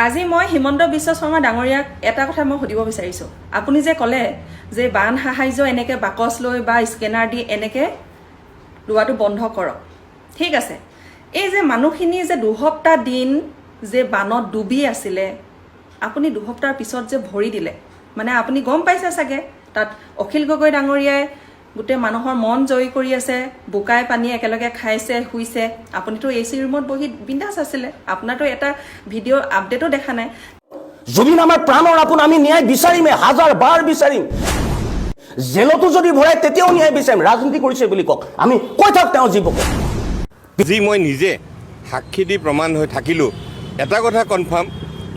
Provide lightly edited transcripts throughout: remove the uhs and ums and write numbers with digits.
আজি মই হিমন্ত বিশ্ব শৰ্মা ডাঙৰীয়াক এটা কথা মই সুধিব বিচাৰিছোঁ। আপুনি যে ক'লে যে বান সাহায্য এনেকৈ বাকচ লৈ বা স্কেনাৰ দি এনেকৈ লোৱাটো বন্ধ কৰক, ঠিক আছে। এই যে মানুহখিনি যে দুসপ্তাহ দিন যে বানত ডুবি আছিলে, আপুনি দুসপ্তাহৰ পিছত যে ভৰি দিলে, মানে আপুনি গম পাইছে চাগে তাত অখিল গগৈ ডাঙৰীয়াই গোটেই মানুহৰ মন জয় কৰি আছে, বোকাই পানী একেলগে খাইছে শুইছে। আপুনিতো এচি ৰুমত বহি বিন্দাছ আছিলে, আপোনাৰতো এটা ভিডিঅ' আপডেটো দেখা নাই। জুবিন আমাৰ প্ৰাণৰ আপোন, আমি ন্যায় বিচাৰিমে, হাজাৰ বাৰ বিচাৰিম। জেলতো যদি ভৰাই তেতিয়াও ন্যায় বিচাৰিম। ৰাজনীতি কৰিছে বুলি কওক, আমি কৈ থাক তেওঁ জীৱক। যি মই নিজে সাক্ষী দি প্ৰমাণ হৈ থাকিলোঁ, এটা কথা কনফাৰ্ম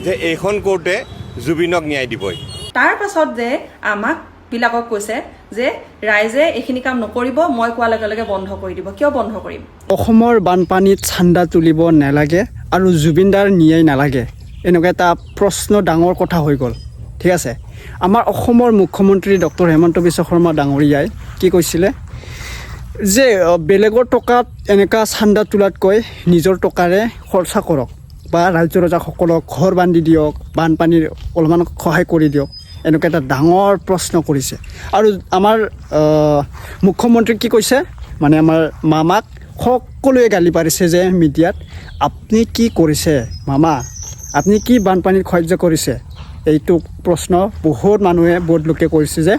যে এইখন কোৰ্টে জুবিনক ন্যায় দিবই। তাৰ পাছত যে আমাক বিলাকক কৈছে যে ৰাইজে এইখিনি কাম নকৰিব, মই কোৱাৰ লগে লগে বন্ধ কৰি দিব। কিয় বন্ধ কৰিম? অসমৰ বানপানীত চান্দা তুলিব নালাগে আৰু জুবিনদাৰ ন্যায় নালাগে, এনেকুৱা এটা প্ৰশ্ন ডাঙৰ কথা হৈ গ'ল, ঠিক আছে। আমাৰ অসমৰ মুখ্যমন্ত্ৰী ডক্টৰ হিমন্ত বিশ্ব শৰ্মা ডাঙৰীয়াই কি কৈছিলে যে বেলেগৰ টকাত এনেকুৱা চান্দা তোলাতকৈ নিজৰ টকাৰে খৰচা কৰক বা ৰাজ্য ৰজাসকলক ঘৰ বান্ধি দিয়ক, বানপানীৰ অলপমান সহায় কৰি দিয়ক, এনেকুৱা এটা ডাঙৰ প্ৰশ্ন কৰিছে। আৰু আমাৰ মুখ্যমন্ত্ৰীক কি কৈছে, মানে আমাৰ মামাক সকলোৱে গালি পাৰিছে যে মিডিয়াত, আপুনি কি কৰিছে মামা, আপুনি কি বানপানীত সাহায্য কৰিছে। এইটো প্ৰশ্ন বহুত মানুহে বহুত লোকে কৰিছে যে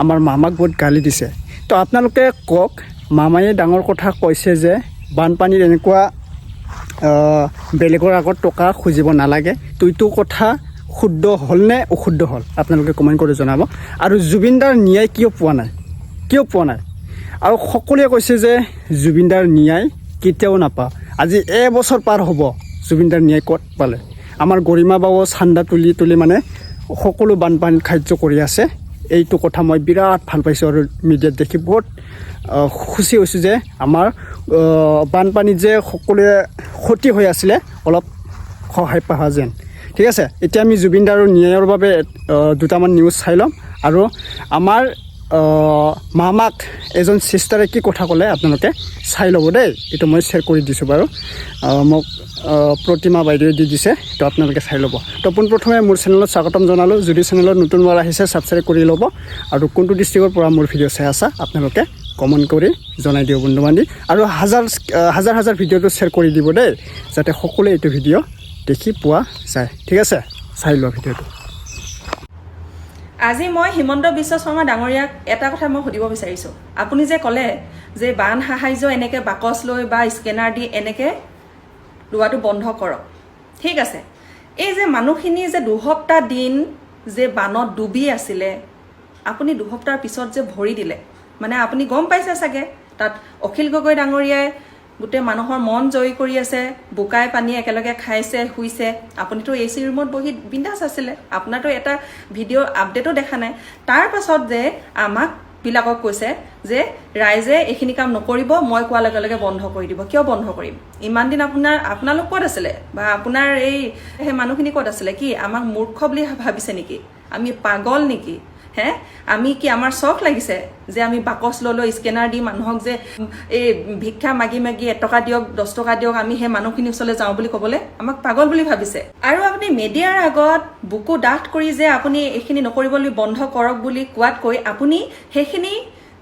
আমাৰ মামাক বহুত গালি দিছে। তো আপোনালোকে কওক, মামায়ে ডাঙৰ কথা কৈছে যে বানপানীত এনেকুৱা বেলেগৰ আগত টকা খুজিব নালাগে। তো এইটো কথা শুদ্ধ হ'ল নে অশুদ্ধ হ'ল আপোনালোকে কমেণ্ট কৰি জনাব। আৰু জুবিনদাৰ ন্যায় কিয় পোৱা নাই, কিয় পোৱা নাই? আৰু সকলোৱে কৈছে যে জুবিনদাৰ ন্যায় কেতিয়াও নাপাওঁ। আজি এবছৰ পাৰ হ'ব, জুবিনদাৰ ন্যায় ক'ত পালে? আমাৰ গৰিমা বাবু চান্দা তুলি তুলি মানে সকলো বানপানীত সাহায্য কৰি আছে। এইটো কথা মই বিৰাট ভাল পাইছোঁ আৰু মিডিয়াত দেখি বহুত খুচি হৈছোঁ যে আমাৰ বানপানীত যে সকলোৱে ক্ষতি হৈ আছিলে অলপ সহায় পোৱা যেন, ঠিক আছে। এতিয়া আমি জুবিনদাৰ ন্যায়ৰ বাবে দুটামান নিউজ চাই ল'ম। আৰু আমাৰ মামাক এজন চিষ্টাৰে কি কথা ক'লে আপোনালোকে চাই ল'ব দেই। এইটো মই শ্বেয়াৰ কৰি দিছোঁ বাৰু, মোক প্ৰতিমা বাইদেৱে দি দিছে, তো আপোনালোকে চাই ল'ব। তো পোনপ্ৰথমে মোৰ চেনেলত স্বাগতম জনালোঁ। যদি চেনেলত নতুন বাৰ আহিছে ছাবস্ক্ৰাইব কৰি ল'ব। আৰু কোনটো ডিষ্ট্ৰিক্টৰ পৰা মোৰ ভিডিঅ' চাই আছা আপোনালোকে কমেণ্ট কৰি জনাই দিওঁ বন্ধু বান্ধৱী। আৰু হাজাৰ হাজাৰ ভিডিঅ'টো শ্বেয়াৰ কৰি দিব দেই, যাতে সকলোৱে এইটো ভিডিঅ' দেখি পোৱা যায়, ঠিক আছে। চাই লোৱা ভিডিঅ'টো। আজি মই হিমন্ত বিশ্ব শৰ্মা ডাঙৰীয়াক এটা কথা মই সুধিব বিচাৰিছোঁ। আপুনি যে ক'লে যে বান সাহায্য এনেকৈ বাকচ লৈ বা স্কেনাৰ দি এনেকৈ লোৱাটো বন্ধ কৰক, ঠিক আছে। এই যে মানুহখিনি যে দুসপ্তাহ দিন যে বানত ডুবি আছিলে, আপুনি দুসপ্তাহৰ পিছত যে ভৰি দিলে, মানে আপুনি গম পাইছে চাগে তাত অখিল গগৈ ডাঙৰীয়াই গোটেই মানুহৰ মন জয় কৰি আছে, বোকাই পানী একেলগে খাইছে শুইছে। আপুনিতো এচি ৰুমত বহি বিন্দাছ আছিলে, আপোনাৰতো এটা ভিডিঅ' আপডেটো দেখা নাই। তাৰ পাছত যে আমাক বিলাকক কৈছে যে ৰাইজে এইখিনি কাম নকৰিব, মই কোৱাৰ লগে লগে বন্ধ কৰি দিব। কিয় বন্ধ কৰিম? ইমান দিন আপোনালোক ক'ত আছিলে, বা আপোনাৰ সেই মানুহখিনি ক'ত আছিলে? কি আমাক মূৰ্খ বুলি ভাবিছে নেকি? আমি পাগল নেকি? আমি কি আমাৰ চখ লাগিছে যে আমি বাকচ লৈ স্কেনাৰ দি মানুহক যে এই ভিক্ষা মাগি মাগি 1 টকা দিয়ক 10 টকা দিয়ক আমি সেই মানুহখিনিৰ ওচৰলৈ যাওঁ বুলি ক'বলৈ আমাক পাগল বুলি ভাবিছে? আৰু আপুনি মিডিয়াৰ আগত বুকু ডাঠ কৰি যে আপুনি এইখিনি নকৰিব বুলি বন্ধ কৰক বুলি কোৱাতকৈ আপুনি সেইখিনি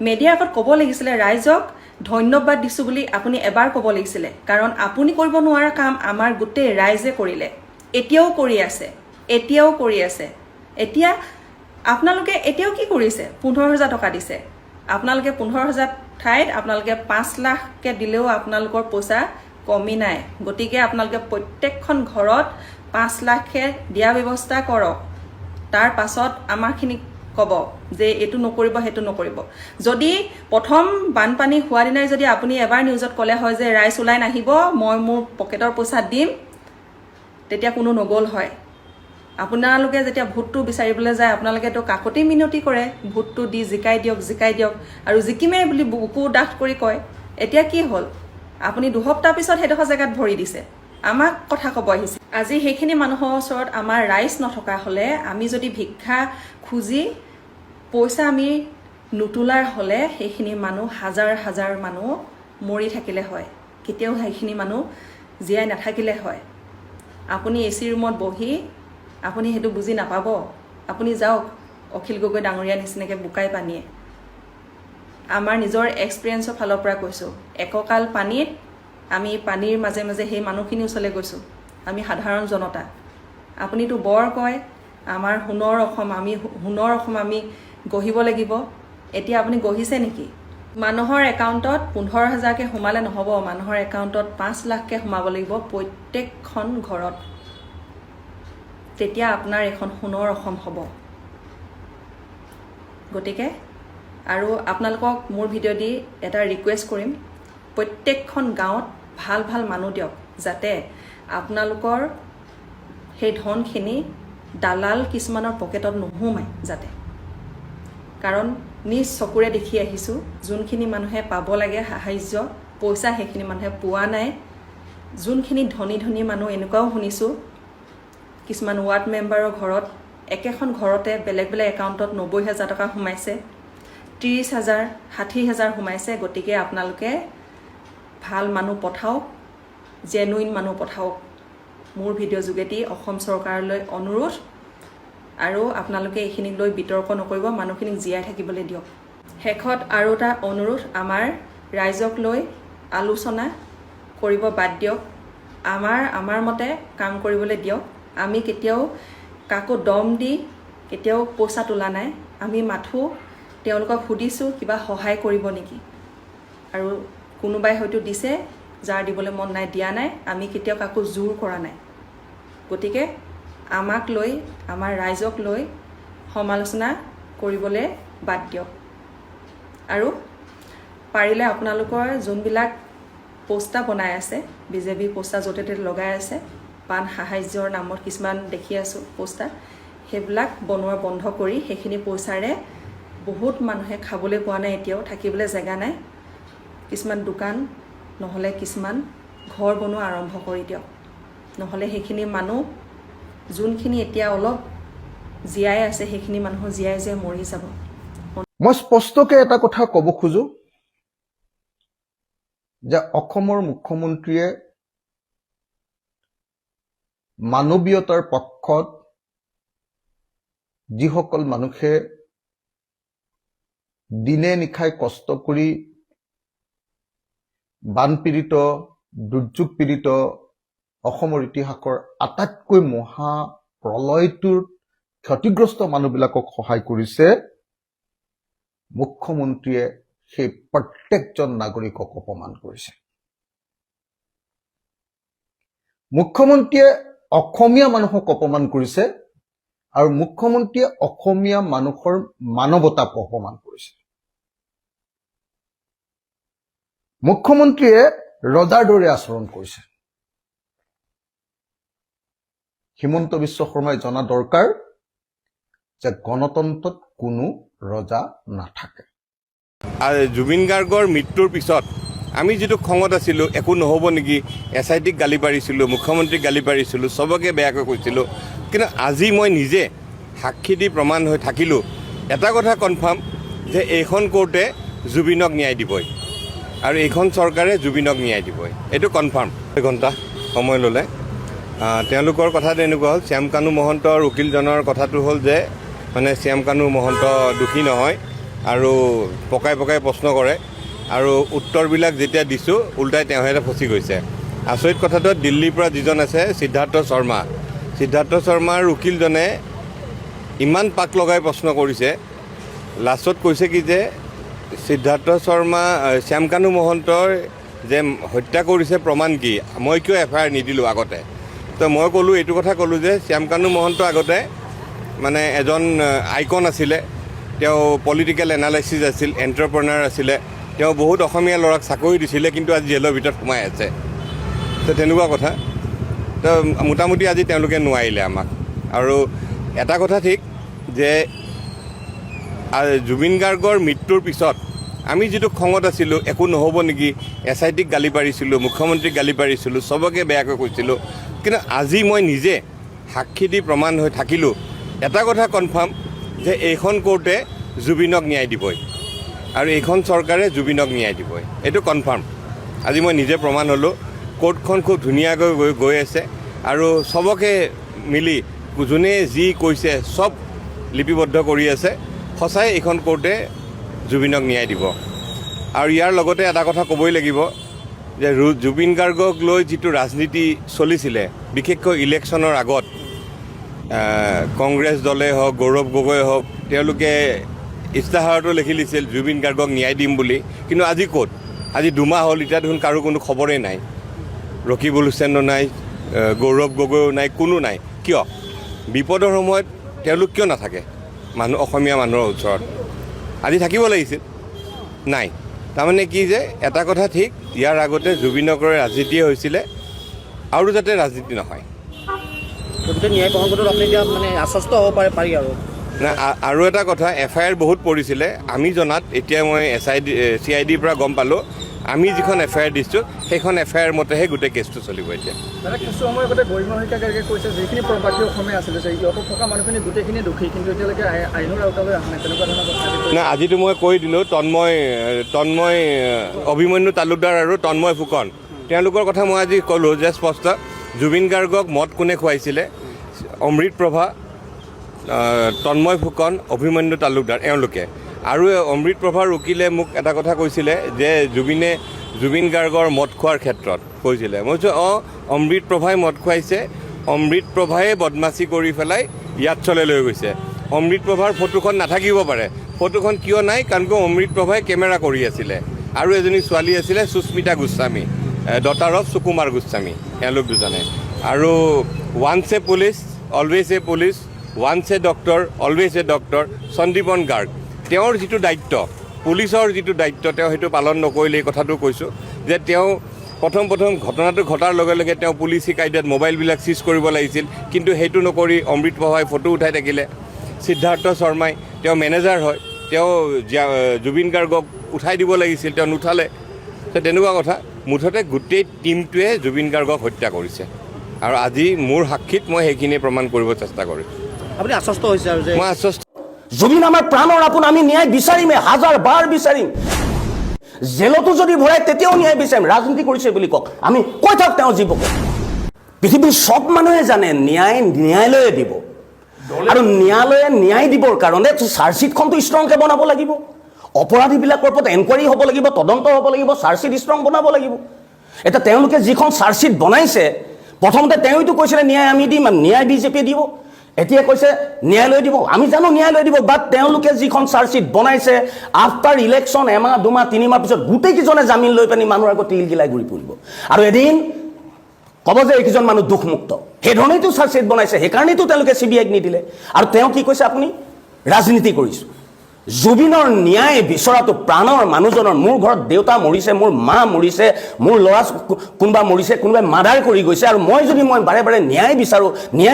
মিডিয়াৰ আগত ক'ব লাগিছিলে, ৰাইজক ধন্যবাদ দিছোঁ বুলি আপুনি এবাৰ ক'ব লাগিছিলে। কাৰণ আপুনি কৰিব নোৱাৰা কাম আমাৰ গোটেই ৰাইজে কৰিলে, এতিয়াও কৰি আছে। এতিয়া আপোনালোকে এতিয়াও কি কৰিছে? 15,000 টকা দিছে। আপোনালোকে 15,000 ঠাইত আপোনালোকে 5 লাখকৈ দিলেও আপোনালোকৰ পইচা কমি নাই। গতিকে আপোনালোকে প্ৰত্যেকখন ঘৰত 5 লাখকৈ দিয়া ব্যৱস্থা কৰক। তাৰ পাছত আমাৰখিনিক ক'ব যে এইটো নকৰিব সেইটো নকৰিব। যদি প্ৰথম বানপানী হোৱা দিনাই যদি আপুনি এবাৰ নিউজত ক'লে হয় যে ৰাইজ ওলাই নাহিব, মই মোৰ পকেটৰ পইচা দিম, তেতিয়া কোনো নগ'ল হয়। আপোনালোকে যেতিয়া ভোটটো বিচাৰিবলৈ যায় আপোনালোকেতো কাকতি মিনতি কৰে, ভোটটো দি জিকাই দিয়ক আৰু জিকিমেই বুলি বুকু ডাঠ কৰি কয়। এতিয়া কি হ'ল? আপুনি দুসপ্তাহ পিছত সেইডোখৰ জেগাত ভৰি দিছে, আমাক কথা ক'ব আহিছে। আজি সেইখিনি মানুহৰ ওচৰত আমাৰ ৰাইজ নথকা হ'লে, আমি যদি ভিক্ষা খুজি পইচা আমি নোতোলাৰ হ'লে, সেইখিনি মানুহ হাজাৰ হাজাৰ মানুহ মৰি থাকিলে হয়, কেতিয়াও সেইখিনি মানুহ জীয়াই নাথাকিলে হয়। আপুনি এ চি ৰুমত বহি আপুনি সেইটো বুজি নাপাব। আপুনি যাওক অখিল গগৈ ডাঙৰীয়া নিচিনাকৈ বোকাই পানীয়ে। আমাৰ নিজৰ এক্সপিৰিয়েঞ্চৰ ফালৰ পৰা কৈছোঁ, এককাল পানীত আমি পানীৰ মাজে মাজে সেই মানুহখিনিৰ ওচৰলৈ গৈছোঁ, আমি সাধাৰণ জনতা। আপুনিতো বৰ কয় আমাৰ সোণৰ অসম আমি গঢ়িব লাগিব। এতিয়া আপুনি গঢ়িছে নেকি? মানুহৰ একাউণ্টত 15,000কৈ সোমালে নহ'ব, মানুহৰ একাউণ্টত 5 লাখকৈ সোমাব লাগিব প্ৰত্যেকখন ঘৰত। তেতিয়া আপোনাৰ এখন সোণৰ অসম হ'ব। গতিকে আৰু আপোনালোকক মোৰ ভিডিঅ' দি এটা ৰিকুৱেষ্ট কৰিম, প্ৰত্যেকখন গাঁৱত ভাল ভাল মানুহ দিয়ক, যাতে আপোনালোকৰ সেই ধনখিনি দালাল কিছুমানৰ পকেটত নোসোমায় যাতে। কাৰণ নিজ চকুৰে দেখি আহিছোঁ, যোনখিনি মানুহে পাব লাগে সাহাৰ্য পইচা সেইখিনি মানুহে পোৱা নাই। যোনখিনি ধনী ধনী মানুহ এনেকুৱাও শুনিছোঁ, কিছুমান ৱাৰ্ড মেম্বাৰৰ ঘৰত একেখন ঘৰতে বেলেগ বেলেগ একাউণ্টত 90,000 টকা সোমাইছে, 30,000, 60,000 সোমাইছে। গতিকে আপোনালোকে ভাল মানুহ পঠাওক, জেনুইন মানুহ পঠাওক। মোৰ ভিডিঅ' যোগেদি অসম চৰকাৰলৈ অনুৰোধ। আৰু আপোনালোকে এইখিনিক লৈ বিতৰ্ক নকৰিব, মানুহখিনিক জীয়াই থাকিবলৈ দিয়ক। শেষত আৰু এটা অনুৰোধ, আমাৰ ৰাইজক লৈ আলোচনা কৰিব বাদ দিয়ক। আমাৰ মতে কাম কৰিবলৈ দিয়ক। আমি কেতিয়াও কাকো দম দি কেতিয়াও পইচা তোলা নাই। আমি মাথো তেওঁলোকক সুধিছোঁ কিবা সহায় কৰিব নেকি, আৰু কোনোবাই হয়তো দিছে, যাৰ দিবলৈ মন নাই দিয়া নাই। আমি কেতিয়াও কাকো জোৰ কৰা নাই। গতিকে আমাক লৈ, আমাৰ ৰাইজক লৈ সমালোচনা কৰিবলৈ বাদ দিয়ক। আৰু পাৰিলে আপোনালোকৰ যোনবিলাক পোষ্টাৰ বনাই আছে, বিজেপি পোষ্টাৰ য'তে ত'তে লগাই আছে, পাণ সাহাৰ্যৰ নামত কিছুমান দেখি আছোঁ পোষ্টাৰ, সেইবিলাক বনোৱা বন্ধ কৰি সেইখিনি পইচাৰে বহুত মানুহে খাবলৈ পোৱা নাই, এতিয়াও থাকিবলৈ জেগা নাই। কিছুমান দোকান নহ'লে কিছুমান ঘৰ বনোৱা আৰম্ভ কৰি দিয়ক। নহ'লে সেইখিনি মানুহ যোনখিনি এতিয়া অলপ জীয়াই আছে, সেইখিনি মানুহ জীয়াই জীয়াই মৰি যাব। মই স্পষ্টকৈ এটা কথা ক'ব খোজো যে অসমৰ মুখ্যমন্ত্ৰীয়ে মানৱীয়তাৰ পক্ষত যিসকল মানুহে দিনে নিশাই কষ্ট কৰি বানপীড়িত, দুৰ্যোগ পীড়িত অসমৰ ইতিহাসৰ আটাইতকৈ মহা প্ৰলয়টোৰ ক্ষতিগ্ৰস্ত মানুহবিলাকক সহায় কৰিছে, মুখ্যমন্ত্ৰীয়ে সেই প্ৰত্যেকজন নাগৰিকক অপমান কৰিছে। মুখ্যমন্ত্ৰীয়ে অসমীয়া মানুহক অপমান কৰিছে, আৰু মুখ্যমন্ত্ৰীয়ে অসমীয়া মানুহৰ মানৱতাক অপমান কৰিছে। মুখ্যমন্ত্ৰীয়ে ৰজাৰ দৰে আচৰণ কৰিছে। হিমন্ত বিশ্ব শৰ্মাই জনা দৰকাৰ যে গণতন্ত্ৰত কোনো ৰজা নাথাকে। আৰু জুবিন গাৰ্গৰ মৃত্যুৰ পিছত আমি যিটো খঙত আছিলোঁ, একো নহ'ব নেকি, SITক গালি পাৰিছিলোঁ, মুখ্যমন্ত্ৰীক গালি পাৰিছিলোঁ, চবকে বেয়াকৈ কৈছিলোঁ। কিন্তু আজি মই নিজে সাক্ষী দি প্ৰমাণ হৈ থাকিলোঁ, এটা কথা কনফাৰ্ম যে এইখন কোৰ্টে জুবিনক ন্যায় দিবই, আৰু এইখন চৰকাৰে জুবিনক ন্যায় দিবই, এইটো কনফাৰ্ম। এঘণ্টা সময় ল'লে তেওঁলোকৰ কথাটো এনেকুৱা হ'ল, শ্যামকানু মহন্তৰ উকিলজনৰ কথাটো হ'ল যে মানে শ্যামকানু মহন্ত দোষী নহয়, আৰু পকাই পকাই প্ৰশ্ন কৰে, আৰু উত্তৰবিলাক যেতিয়া দিছোঁ উল্টাই তেওঁহে ফচি গৈছে। আচৰিত কথাটো, দিল্লীৰ পৰা যিজন আছে সিদ্ধাৰ্থ শৰ্মাৰ উকিলজনে ইমান পাক লগাই প্ৰশ্ন কৰিছে, লাষ্টত কৈছে কি যে শ্যামকানু মহন্তৰ যে হত্যা কৰিছে প্ৰমাণ কি, মই কিয় FIR নিদিলোঁ আগতে। তো মই ক'লোঁ, এইটো কথা ক'লোঁ যে শ্যামকানু মহন্ত আগতে মানে এজন আইকন আছিলে, তেওঁ পলিটিকেল এনালাইচিছ আছিল, এণ্টাৰপ্ৰনাৰ আছিলে, তেওঁ বহুত অসমীয়া ল'ৰাক চাকৰি দিছিলে, কিন্তু আজি জেলৰ ভিতৰত সোমাই আছে। তো তেনেকুৱা কথা। তো মোটামুটি আজি তেওঁলোকে নোৱাৰিলে আমাক। আৰু এটা কথা ঠিক যে জুবিন গাৰ্গৰ মৃত্যুৰ পিছত আমি যিটো খঙত আছিলোঁ, একো নহ'ব নেকি, SITক গালি পাৰিছিলোঁ, মুখ্যমন্ত্ৰীক গালি পাৰিছিলোঁ, চবকে বেয়াকৈ কৈছিলোঁ। কিন্তু আজি মই নিজে সাক্ষী দি প্ৰমাণ হৈ থাকিলোঁ, এটা কথা কনফাৰ্ম যে এইখন কোৰ্টে জুবিনক ন্যায় দিবই, আৰু এইখন চৰকাৰে জুবিনক ন্যায় দিবই, এইটো কনফাৰ্ম। আজি মই নিজে প্ৰমাণ হ'লোঁ। কোৰ্টখন খুব ধুনীয়াকৈ গৈ আছে, আৰু চবকে মিলি যোনে যি কৈছে চব লিপিবদ্ধ কৰি আছে সঁচাই এইখন কোৰ্টে জুবিনক ন্যায় দিব আৰু ইয়াৰ লগতে এটা কথা ক'বই লাগিব যে জুবিন গাৰ্গক লৈ যিটো ৰাজনীতি চলিছিলে বিশেষকৈ ইলেকশ্যনৰ আগত কংগ্ৰেছ দলে হওক গৌৰৱ গগৈ হওক তেওঁলোকে ইস্তাহাৰতো লিখি দিছিল জুবিন গাৰ্গক ন্যায় দিম বুলি কিন্তু আজি ক'ত আজি 2 মাহ হ'ল এতিয়া দেখোন কাৰো কোনো খবৰেই নাই ৰকিবুল হুছেইনো নাই গৌৰৱ গগৈও নাই কোনো নাই কিয় বিপদৰ সময়ত তেওঁলোক কিয় নাথাকে মানুহ অসমীয়া মানুহৰ ওচৰত আজি থাকিব লাগিছিল নাই তাৰমানে কি যে এটা কথা ঠিক ইয়াৰ আগতে জুবিনক লৈ ৰাজনীতিয়ে হৈছিলে আৰু যাতে ৰাজনীতি নহয় গতিকে ন্যায় প্ৰসংগটোত আপুনি এতিয়া মানে আশ্বস্ত হ'ব পাৰি আৰু না আৰু এটা কথা FIR বহুত পৰিছিলে আমি জনাত এতিয়া মই CIDৰ পৰা গম পালোঁ আমি যিখন FIR দিছোঁ সেইখন FIR মতেহে গোটেই কেছটো চলিব এতিয়া দাদা কিছু সময় আগতে গৰিমা শইকীয়া গাৰ্গে কৈছে যিখিনি প্ৰবাসী অসমীয়া আছিলে যে ইহঁতত থকা মানুহখিনি গোটেইখিনি দুখী কিন্তু এতিয়ালৈকে আইনৰ আওতালৈ অহা নাই তেনেকুৱা ধৰণৰ কথা না আজিতো মই কৈ দিলোঁ তন্ময় অভিমন্যু তালুকদাৰ আৰু তন্ময় ফুকন তেওঁলোকৰ কথা মই আজি ক'লোঁ যে স্পষ্ট জুবিন গাৰ্গক মদ কোনে খুৱাইছিলে অমৃত প্ৰভা তন্ময় ফুকন অভিমন্যু তালুকদাৰ এওঁলোকে আৰু অমৃত প্ৰভাৰ উকিলে মোক এটা কথা কৈছিলে যে জুবিন গাৰ্গৰ মদ খোৱাৰ ক্ষেত্ৰত কৈছিলে মই কৈছোঁ অমৃত প্ৰভাই মদ খুৱাইছে অমৃত প্ৰভাই বদমাচি কৰি পেলাই ইয়াত চলে লৈ গৈছে অমৃত প্ৰভাৰ ফটোখন নাথাকিব পাৰে ফটোখন কিয় নাই কাৰণ অমৃত প্ৰভাই কেমেৰা কৰি আছিলে আৰু এজনী ছোৱালী আছিলে সুস্মিতা গোস্বামী ডটাৰ অফ সুকুমাৰ গোস্বামী এওঁলোক দুজনে আৰু ওৱান্স এ পুলিচ অলৱেজ এ পুলিচ ওৱান্স এ ডক্টৰ অলৱেজ এ ডক্টৰ সন্দীপন গাৰ্গ তেওঁৰ যিটো দায়িত্ব পুলিচৰ যিটো দায়িত্ব তেওঁ সেইটো পালন নকৰিলে এই কথাটো কৈছোঁ যে তেওঁ প্ৰথম ঘটনাটো ঘটাৰ লগে লগে তেওঁ পুলিচি কায়দাত মোবাইলবিলাক চিজ কৰিব লাগিছিল কিন্তু সেইটো নকৰি অমৃত প্ৰভাই ফটো উঠাই থাকিলে সিদ্ধাৰ্থ শৰ্মাই তেওঁ মেনেজাৰ হয় তেওঁ জুবিন গাৰ্গক উঠাই দিব লাগিছিল তেওঁ নুঠালে তেনেকুৱা কথা মুঠতে গোটেই টীমটোৱে জুবিন গাৰ্গক হত্যা কৰিছে আৰু আজি মোৰ সাক্ষীত মই সেইখিনি প্ৰমাণ কৰিব চেষ্টা কৰিছোঁ আপুনি আশ্বস্ত হৈছে আৰু যে মই আশ্বস্ত জুবিন আমাৰ প্ৰাণৰ আপোন আমি ন্যায় বিচাৰিমে 1000 বাৰ বিচাৰিম জেলতো যদি ভৰাই তেতিয়াও ন্যায় বিচাৰিম ৰাজনীতি কৰিছে বুলি কওক আমি কৈ থাক তেওঁ জীৱকে পৃথিৱীৰ সব মানুহে জানে ন্যায়ালয়ে দিব আৰু ন্যায়ালয়ে ন্যায় দিবৰ কাৰণে চাৰ্জশ্বিটখনটো ষ্ট্ৰংকে বনাব লাগিব অপৰাধীবিলাকৰ ওপৰত এনকুৱাৰী হ'ব লাগিব তদন্ত হ'ব লাগিব চাৰ্জশ্বিট ষ্ট্ৰং বনাব লাগিব এটা তেওঁলোকে যিখন চাৰ্জশ্বিট বনাইছে প্ৰথমতে তেওঁইতো কৈছিলে ন্যায় আমি দিম ন্যায় বিজেপিয়ে দিব এতিয়া কৈছে ন্যায়ালয় দিব আমি জানো ন্যায়ালয় দিব বাট তেওঁলোকে যিখন চাৰ্জশ্বিট বনাইছে আফটাৰ ইলেকশ্যন এমাহ 2 মাহ 3 মাহ পিছত গোটেইকেইজনে জামিন লৈ পানি মানুহৰ আগত তিলগিলাই ঘূৰি ফুৰিব আৰু এদিন ক'ব যে এইকেইজন মানুহ দুখমুক্ত সেইধৰণেইতো চাৰ্জশ্বিট বনাইছে সেইকাৰণেইতো তেওঁলোকে CBIক নিদিলে আৰু তেওঁ কি কৈছে আপুনি ৰাজনীতি কৰিছোঁ জুবিনৰ ন্যায় বিচৰাটো প্ৰাণৰ মানুহজনৰ মোৰ ঘৰত দেউতা মৰিছে মোৰ মা মৰিছে মোৰ ল'ৰা কোনোবা মৰিছে কোনোবাই মাৰ্ডাৰ কৰি গৈছে আৰু মই বাৰে বাৰে ন্যায়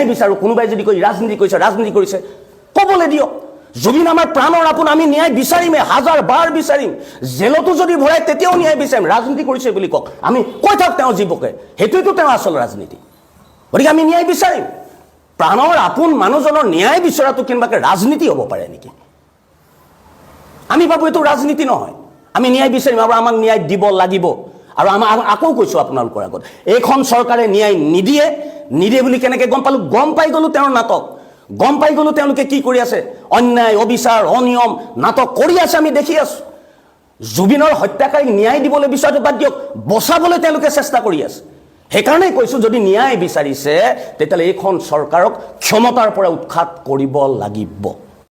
বিচাৰোঁ কোনোবাই যদি কৈ ৰাজনীতি কৰিছে ক'বলৈ দিয়ক জুবিন আমাৰ প্ৰাণৰ আপোন আমি ন্যায় বিচাৰিমে 1000 বাৰ বিচাৰিম জেলতো যদি ভৰাই তেতিয়াও ন্যায় বিচাৰিম ৰাজনীতি কৰিছে বুলি কওক আমি কৈ থাক তেওঁ জীৱকে সেইটোৱেতো তেওঁ আচল ৰাজনীতি গতিকে আমি ন্যায় বিচাৰিম প্ৰাণৰ আপোন মানুহজনৰ ন্যায় বিচৰাটো কেনেবাকৈ ৰাজনীতি হ'ব পাৰে নেকি আমি ভাবো এইটো ৰাজনীতি নহয় আমি ন্যায় বিচাৰিম আৰু আমাক ন্যায় দিব লাগিব আৰু আকৌ কৈছোঁ আপোনালোকৰ আগত এইখন চৰকাৰে ন্যায় নিদিয়ে বুলি কেনেকৈ গম পাই গ'লো তেওঁৰ নাটক গম পাই গ'লো তেওঁলোকে কি কৰি আছে অন্যায় অবিচাৰ অনিয়ম নাটক কৰি আছে আমি দেখি আছোঁ জুবিনৰ হত্যাকাৰীক ন্যায় দিবলৈ বিচাৰটো বাদ দিয়ক বচাবলৈ তেওঁলোকে চেষ্টা কৰি আছে সেইকাৰণে কৈছোঁ যদি ন্যায় বিচাৰিছে তেতিয়াহ'লে এইখন চৰকাৰক ক্ষমতাৰ পৰা উৎখাত কৰিব লাগিব